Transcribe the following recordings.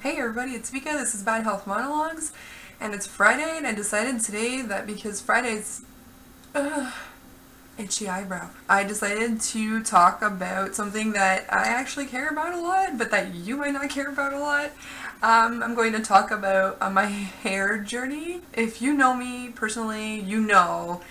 Hey everybody, it's Vika. This is Bad Health Monologues, and it's Friday, and I decided today that because Friday's itchy eyebrow, I decided to talk about something that I actually care about a lot, but that you might not care about a lot. I'm going to talk about my hair journey. If you know me personally, you know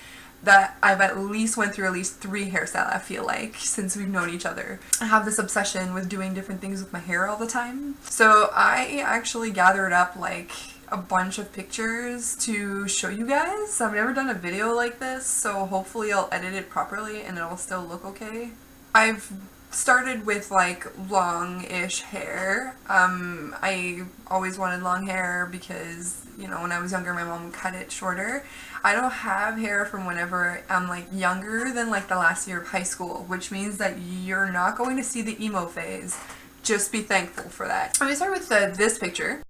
that I've at least went through at least 3 hairstyles, I feel like, since we've known each other. I have this obsession with doing different things with my hair all the time. So I actually gathered up like a bunch of pictures to show you guys. I've never done a video like this, so hopefully I'll edit it properly and it'll still look okay. I've started with like long-ish hair. I always wanted long hair because, you know, when I was younger my mom cut it shorter. I don't have hair from whenever I'm like younger than like the last year of high school, which means that you're not going to see the emo phase. Just be thankful for that. I'm gonna start with this picture.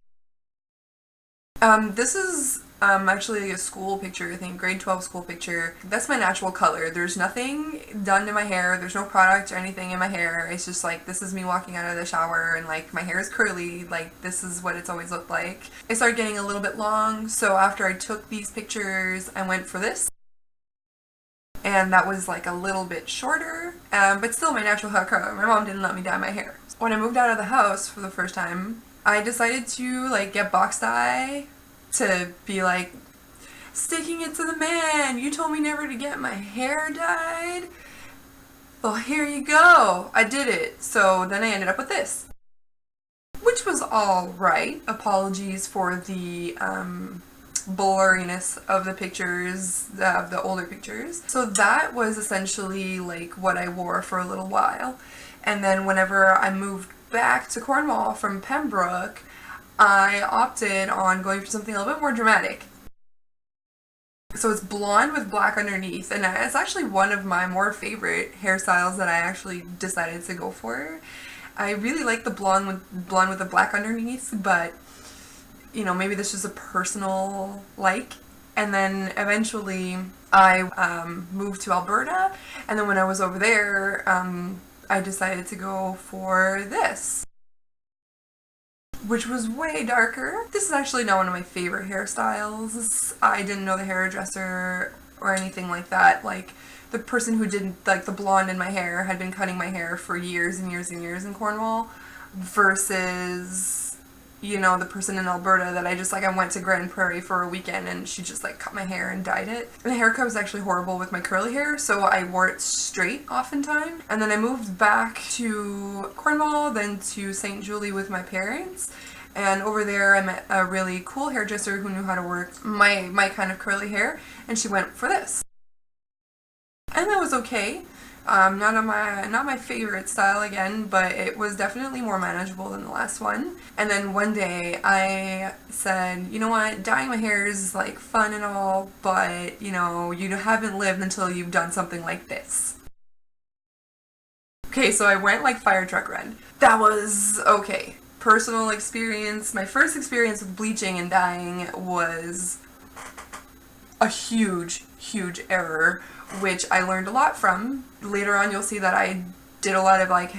This is actually a school picture, I think, grade 12 school picture. That's my natural color. There's nothing done to my hair. There's no product or anything in my hair. It's just like, this is me walking out of the shower and like my hair is curly. Like, this is what it's always looked like. It started getting a little bit long, so after I took these pictures, I went for this. And that was like a little bit shorter, but still my natural hair color. My mom didn't let me dye my hair. When I moved out of the house for the first time, I decided to like get box dye to be like sticking it to the man. You told me never to get my hair dyed. Well, here you go. I did it. So then I ended up with this, which was all right. Apologies for the blurriness of the pictures, of the older pictures. So that was essentially like what I wore for a little while. And then whenever I moved back to Cornwall from Pembroke, I opted on going for something a little bit more dramatic. So it's blonde with black underneath, and it's actually one of my more favorite hairstyles that I actually decided to go for. I really like the blonde with the black underneath, but you know, maybe this is a personal like. And then eventually I moved to Alberta, and then when I was over there, I decided to go for this, which was way darker. This is actually not one of my favorite hairstyles. I didn't know the hairdresser or anything like that. Like, the person who did like the blonde in my hair had been cutting my hair for years and years and years in Cornwall, versus, you know, the person in Alberta that I went to Grand Prairie for a weekend and she just like cut my hair and dyed it. And the haircut was actually horrible with my curly hair, so I wore it straight oftentimes. And then I moved back to Cornwall, then to St. Julie with my parents. And over there I met a really cool hairdresser who knew how to work my kind of curly hair, and she went for this. And that was okay. Not my favorite style again, but it was definitely more manageable than the last one. And then one day I said, you know what, dyeing my hair is like fun and all, but you know, you haven't lived until you've done something like this. Okay, so I went like fire truck red. That was okay. Personal experience. My first experience with bleaching and dyeing was a huge, huge error, which I learned a lot from. Later on, you'll see that I did a lot of like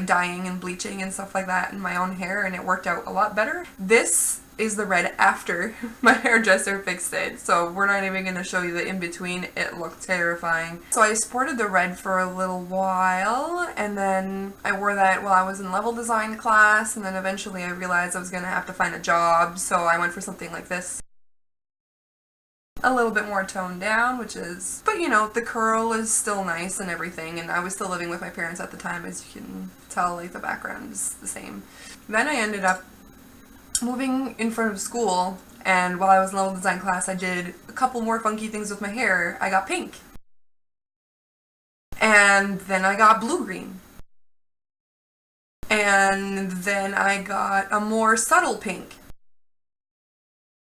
dyeing and bleaching and stuff like that in my own hair, and it worked out a lot better. This is the red after my hairdresser fixed it, so we're not even going to show you the in-between. It looked terrifying. So I sported the red for a little while, and then I wore that while I was in level design class, and then eventually I realized I was going to have to find a job, so I went for something like this. A little bit more toned down, which is, but you know, the curl is still nice and everything, and I was still living with my parents at the time, as you can tell, like the background is the same. Then I ended up moving in front of school, and while I was in level design class I did a couple more funky things with my hair. I got pink, and then I got blue-green, and then I got a more subtle pink,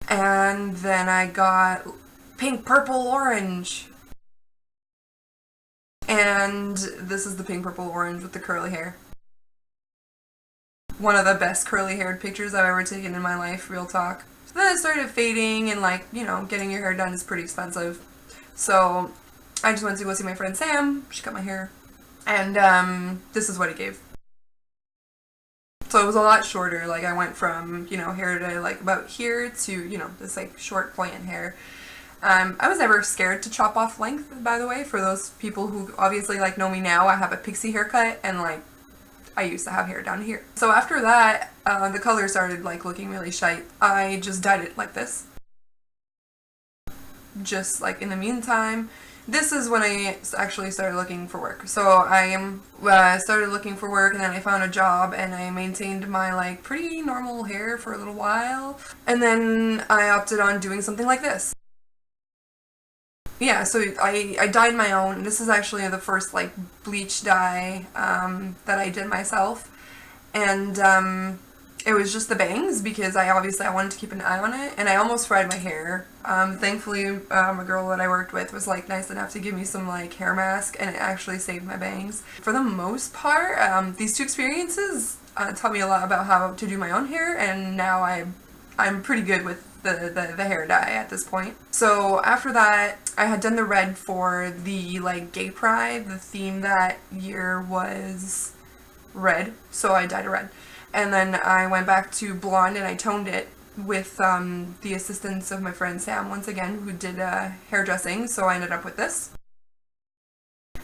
and then I got pink, purple, orange. And this is the pink, purple, orange with the curly hair. One of the best curly haired pictures I've ever taken in my life, real talk. So then it started fading, and like, you know, getting your hair done is pretty expensive. So I just went to go see my friend Sam. She cut my hair. And this is what it gave. So it was a lot shorter. Like I went from, you know, hair to like about here to, you know, this like short pointed hair. I was never scared to chop off length, by the way. For those people who obviously like know me now, I have a pixie haircut, and like I used to have hair down here. So after that, the color started like looking really shite. I just dyed it like this. Just like in the meantime, this is when I actually started looking for work. So I started looking for work, and then I found a job, and I maintained my like pretty normal hair for a little while, and then I opted on doing something like this. Yeah, so I dyed my own. This is actually the first like bleach dye that I did myself, and it was just the bangs because I wanted to keep an eye on it, and I almost fried my hair. Thankfully, a girl that I worked with was like nice enough to give me some like hair mask, and it actually saved my bangs. For the most part, these two experiences taught me a lot about how to do my own hair, and now I'm pretty good with the hair dye at this point. So after that, I had done the red for the like gay pride. The theme that year was red, so I dyed it red. And then I went back to blonde, and I toned it with the assistance of my friend Sam once again, who did hairdressing, so I ended up with this.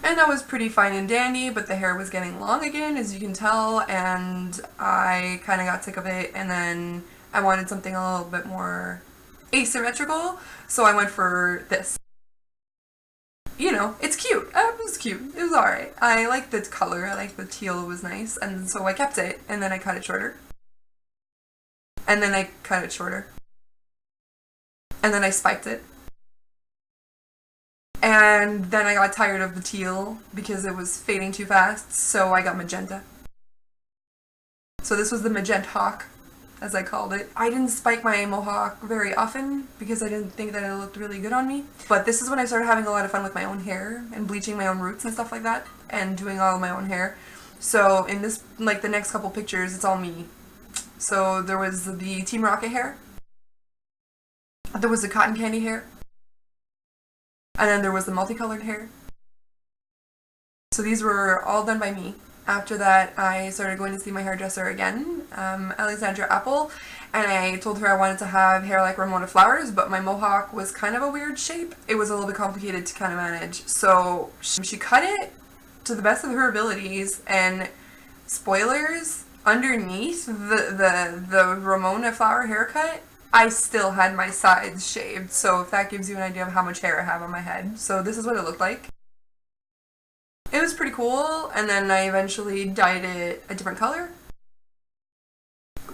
And that was pretty fine and dandy, but the hair was getting long again, as you can tell, and I kind of got sick of it, and then I wanted something a little bit more asymmetrical, so I went for this. You know, it's cute. It was cute. It was alright. I liked the color. I liked the teal. It was nice, and so I kept it, and then I cut it shorter. And then I cut it shorter. And then I spiked it. And then I got tired of the teal because it was fading too fast, so I got magenta. So this was the Magenta Hawk, as I called it. I didn't spike my mohawk very often because I didn't think that it looked really good on me. But this is when I started having a lot of fun with my own hair and bleaching my own roots and stuff like that, and doing all of my own hair. So in this, like the next couple pictures, it's all me. So there was the Team Rocket hair. There was the cotton candy hair. And then there was the multicolored hair. So these were all done by me. After that, I started going to see my hairdresser again, Alexandra Apple, and I told her I wanted to have hair like Ramona Flowers, but my mohawk was kind of a weird shape. It was a little bit complicated to kind of manage. So she cut it to the best of her abilities, and spoilers, underneath the Ramona Flower haircut, I still had my sides shaved. So if that gives you an idea of how much hair I have on my head. So this is what it looked like. It was pretty cool, and then I eventually dyed it a different color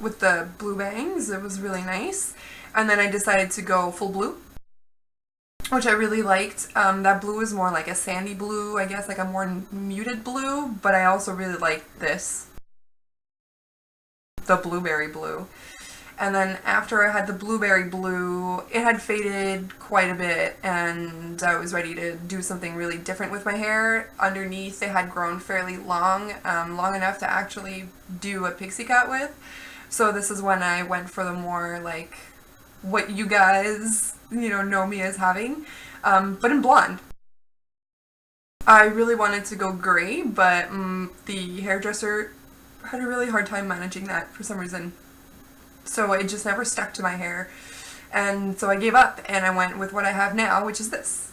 with the blue bangs. It was really nice. And then I decided to go full blue, which I really liked. That blue is more like a sandy blue, I guess, like a more muted blue, but I also really liked this, the blueberry blue. And then after I had the blueberry blue, it had faded quite a bit, and I was ready to do something really different with my hair. Underneath, it had grown fairly long, long enough to actually do a pixie cut with. So this is when I went for the more like what you guys, know me as having, but in blonde. I really wanted to go gray, but the hairdresser had a really hard time managing that for some reason. So it just never stuck to my hair. And so I gave up, and I went with what I have now, which is this.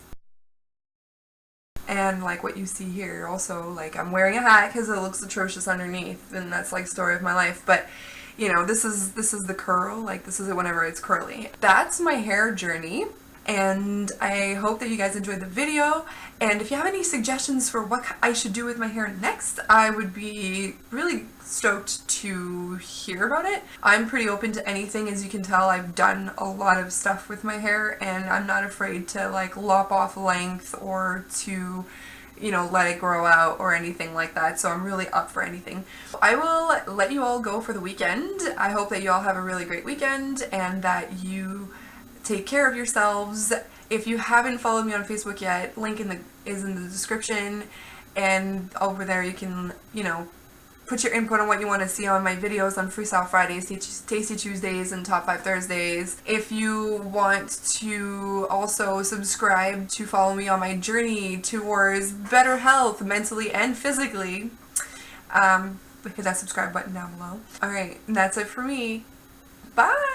And like what you see here, also, like I'm wearing a hat because it looks atrocious underneath, and that's like story of my life. But this is the curl, like this is it whenever it's curly. That's my hair journey, and I hope that you guys enjoyed the video. And if you have any suggestions for what I should do with my hair next, I would be really stoked to hear about it. I'm pretty open to anything. As you can tell, I've done a lot of stuff with my hair, and I'm not afraid to like lop off length or to let it grow out or anything like that. So I'm really up for anything. I will let you all go for the weekend. I hope that you all have a really great weekend and that you take care of yourselves. If you haven't followed me on Facebook yet, link is in the description, and over there you can, put your input on what you want to see on my videos on Freestyle Fridays, Tasty Tuesdays, and Top 5 Thursdays. If you want to also subscribe to follow me on my journey towards better health, mentally and physically, hit that subscribe button down below. Alright, that's it for me. Bye!